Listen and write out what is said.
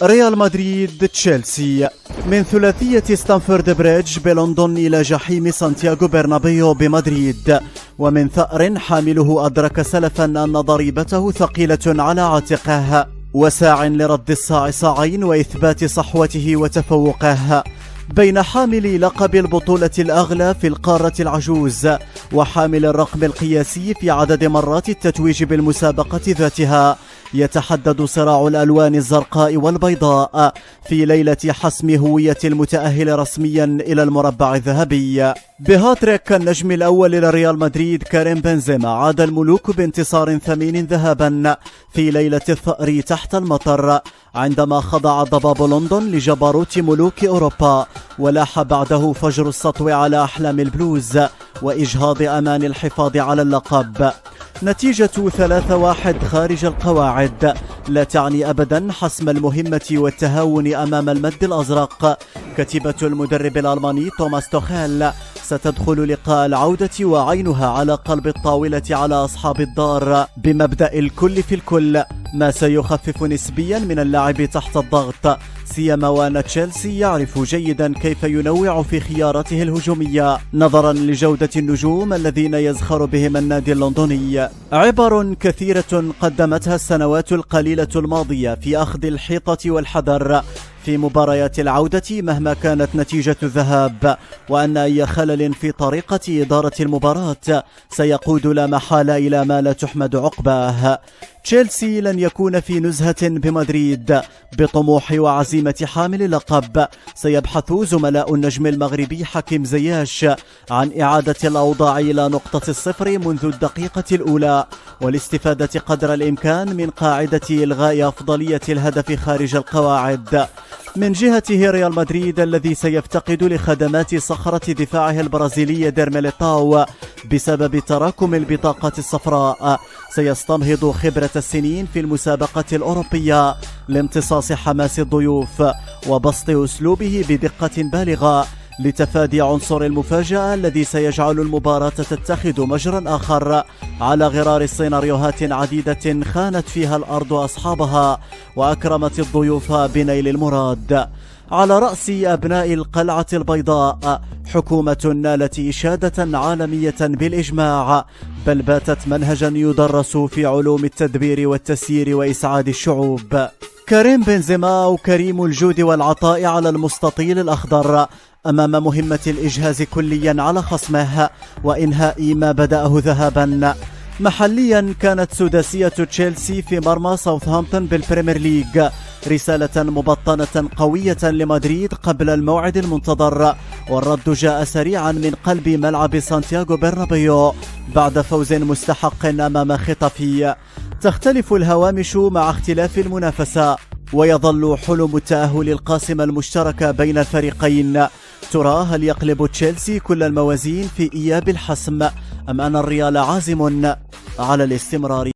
ريال مدريد تشيلسي. من ثلاثية ستانفورد بريدج بلندن إلى جحيم سانتياغو برنابيو بمدريد، ومن ثأر حامله أدرك سلفا أن ضريبته ثقيلة على عاتقه، وساع لرد الصاع صاعين وإثبات صحوته وتفوقه، بين حامل لقب البطولة الأغلى في القارة العجوز وحامل الرقم القياسي في عدد مرات التتويج بالمسابقة ذاتها، يتحدد صراع الألوان الزرقاء والبيضاء في ليلة حسم هوية المتأهل رسميا إلى المربع الذهبي. بهاتريك النجم الأول لريال مدريد كريم بنزيما عاد الملوك بانتصار ثمين ذهابا في ليلة الثأر تحت المطر، عندما خضع ضباب لندن لجبروت ملوك أوروبا، ولاح بعده فجر السطو على أحلام البلوز وإجهاض أمان الحفاظ على اللقب. نتيجة 3-1 خارج القواعد لا تعني أبدا حسم المهمة والتهاون أمام المد الأزرق. كتيبة المدرب الألماني توماس توخيل ستدخل لقاء العودة وعينها على قلب الطاولة على أصحاب الدار بمبدأ الكل في الكل، ما سيخفف نسبيا من اللعب تحت الضغط، سيما وأن تشيلسي يعرف جيدا كيف ينوع في خياراته الهجومية نظرا لجودة النجوم الذين يزخر بهم النادي اللندني. عبر كثيرة قدمتها السنوات القليلة الماضية في أخذ الحيطة والحذر في مباريات العودة مهما كانت نتيجة الذهاب، وأن أي خلل في طريقة إدارة المباراة سيقود لا محالة إلى ما لا تحمد عقباه. تشيلسي لن يكون في نزهة بمدريد بطموح وعزيمة حامل اللقب. سيبحث زملاء النجم المغربي حكيم زياش عن إعادة الأوضاع إلى نقطة الصفر منذ الدقيقة الأولى، والاستفادة قدر الإمكان من قاعدة إلغاء أفضلية الهدف خارج القواعد. من جهته ريال مدريد الذي سيفتقد لخدمات صخرة دفاعه البرازيلي ديرميليتاو بسبب تراكم البطاقة الصفراء، سيستنهض خبرة السنين في المسابقة الأوروبية لامتصاص حماس الضيوف وبسط أسلوبه بدقة بالغة لتفادي عنصر المفاجأة الذي سيجعل المباراة تتخذ مجرى آخر على غرار سيناريوهات عديدة خانت فيها الأرض أصحابها وأكرمت الضيوف بنيل المراد. على رأس أبناء القلعة البيضاء حكومة نالت إشادة عالمية بالإجماع، بل باتت منهجا يدرس في علوم التدبير والتسيير وإسعاد الشعوب. كريم بنزيما وكريم الجود والعطاء على المستطيل الأخضر أمام مهمة الإجهاز كليا على خصمه وإنهاء ما بدأه ذهابا. محليا كانت سداسية تشيلسي في مرمى ساوثهامبتون بالبريمير ليج رسالة مبطنة قوية لمدريد قبل الموعد المنتظر، والرد جاء سريعا من قلب ملعب سانتياغو برنابيو بعد فوز مستحق أمام خطفي. تختلف الهوامش مع اختلاف المنافسة، ويظل حلم التأهل القاسمة المشتركة بين الفريقين. ترى هل يقلب تشيلسي كل الموازين في إياب الحسم، أم أن الريال عازم على الاستمرار؟